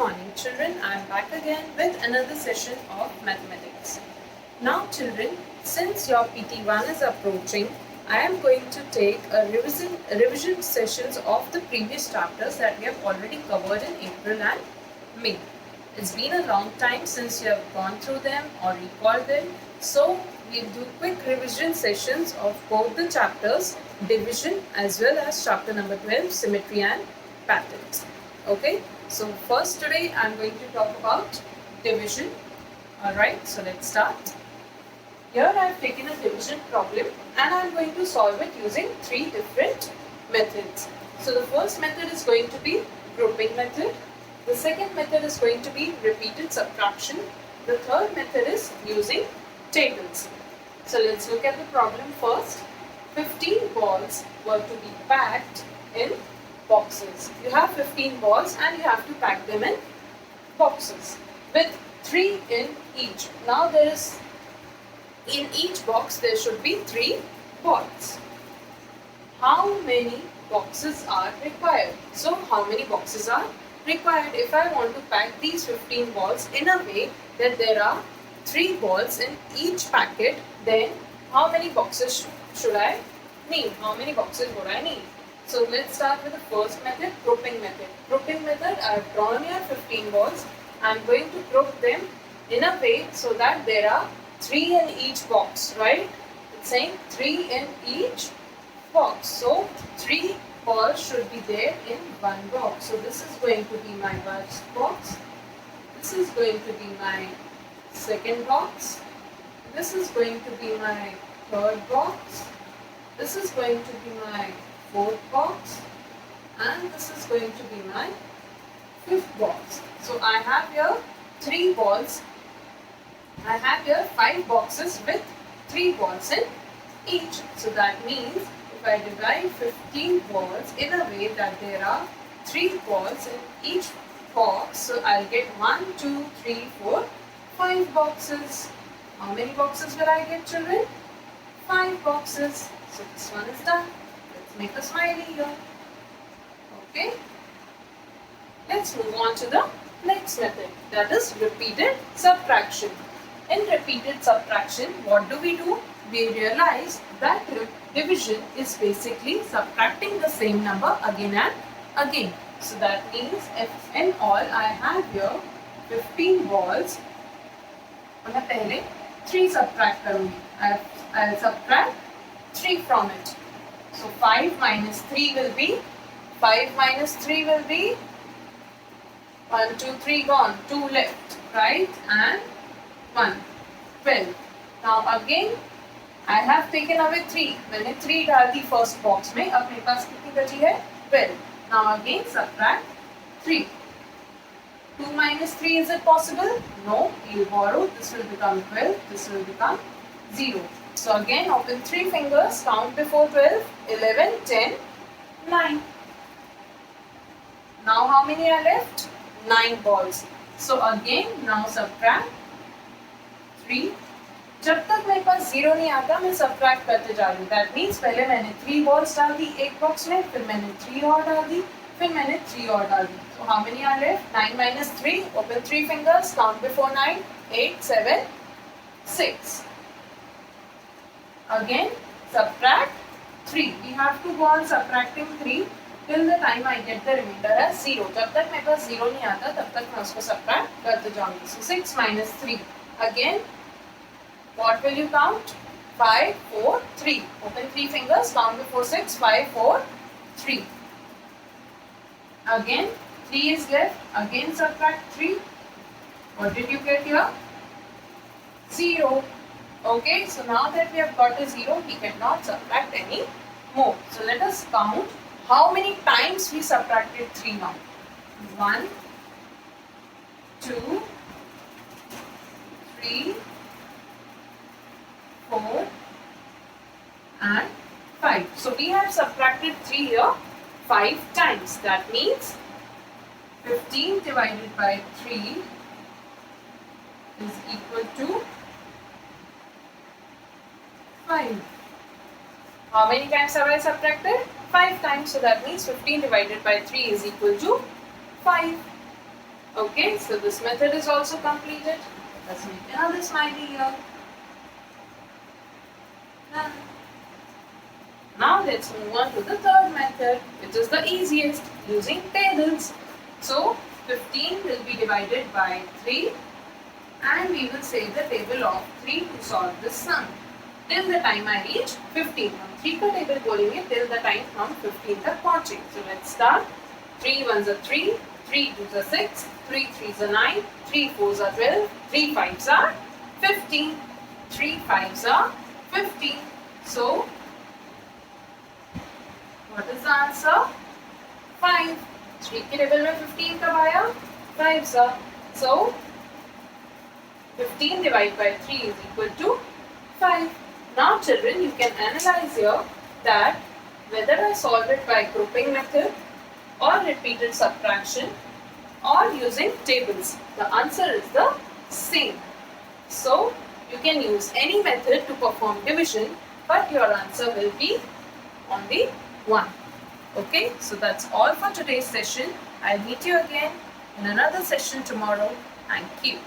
morning children, I am back again with another session of mathematics. Now children, since your PT1 is approaching, I am going to take a revision sessions of the previous chapters that we have already covered in April and May. It's been a long time since you have gone through them or recalled them, so we'll do quick revision sessions of both the chapters, division as well as chapter number 12, symmetry and patterns. Okay, so first today I'm going to talk about division. Alright, so let's start. Here I have taken a division problem and I am going to solve it using three different methods. So the first method is going to be grouping method. The second method is going to be repeated subtraction. The third method is using tables. So let's look at the problem first. 15 balls were to be packed in boxes. You have 15 balls and you have to pack them in boxes with 3 in each. Now in each box there should be 3 balls. How many boxes are required? So how many boxes are required? If I want to pack these 15 balls in a way that there are 3 balls in each packet, then how many boxes should I need? How many boxes would I need? So let's start with the first method, grouping method. Grouping method, I have drawn here 15 balls. I am going to group them in a way so that there are 3 in each box, right? It's saying 3 in each box. So 3 balls should be there in one box. So this is going to be my first box. This is going to be my second box. This is going to be my third box. This is going to be my fourth box, and this is going to be my fifth box. So I have here 3 balls. I have here 5 boxes with 3 balls in each. So that means if I divide 15 balls in a way that there are 3 balls in each box, so I'll get 1, 2, 3, 4, 5 boxes. How many boxes will I get, children? 5 boxes. So this one is done. Make a smiley here. Okay. Let's move on to the next method, that is repeated subtraction. In repeated subtraction, what do? We realize that division is basically subtracting the same number again and again. So that means if in all I have here 15 balls, मैं पहले 3 subtract करूँगी. I'll subtract 3 from it. So 5 minus 3 will be 1, 2, 3 gone, 2 left, right, and 1, 12. Now again I have taken away 3. मैंने 3 डाल दी first box में. अब मेरे पास कितनी बची है? 12. Now again subtract 3. 2 minus 3, is it possible? No. You borrow. This will become 12. This will become 0. So again open 3 fingers, count before 12, 11, 10, 9. Now how many are left? 9 balls. So again now subtract 3. जब तक मेरे पास 0 नहीं आता मैं subtract करते जा रही हूँ. That means पहले मैंने 3 balls डाल दी एक box में, फिर मैंने 3 और डाल दी, फिर मैंने 3 और डाल दी. So how many are left? 9 minus 3, open 3 fingers, count before 9, 8, 7, 6. Again subtract 3. We have to go on subtracting 3 till the time I get the remainder as 0. जब तक मेरे पास 0 नहीं आता तब तक मैं उसको subtract करते जाऊँगी. So 6 minus 3. Again, what will you count? 5, 4, 3. Open 3 fingers, count before 6, 5, 4, 3. Again 3 is left. Again subtract 3. What did you get here? 0. Okay, so now that we have got a 0, we cannot subtract any more. So let us count how many times we subtracted 3 now. 1, 2, 3, 4, and 5. So we have subtracted 3 here 5 times. That means 15 divided by 3 is equal to 5. How many times have I subtracted? 5 times. So that means 15 divided by 3 is equal to 5. Okay, so this method is also completed. Let's make another smiley here. Done. Now let's move on to the third method, which is the easiest, using tables. So 15 will be divided by 3 and we will say the table of 3 to solve this sum. Till the time I reach 15. हम 3 का table बोलेंगे till the time हम 15 तक पहुँचे. So let's start. 3 ones are 3, 3 twos are 6, 3 threes are 9, 3 fours are 12, 3 fives are 15, 3 fives are 15. So what is the answer? 5. 3 के table में 15 कब आया? 5 सा. So 15 divided by 3 is equal to 5. Now children, you can analyze here that whether I solve it by grouping method or repeated subtraction or using tables, the answer is the same. So you can use any method to perform division, but your answer will be only 1. Okay, so that's all for today's session. I'll meet you again in another session tomorrow. Thank you.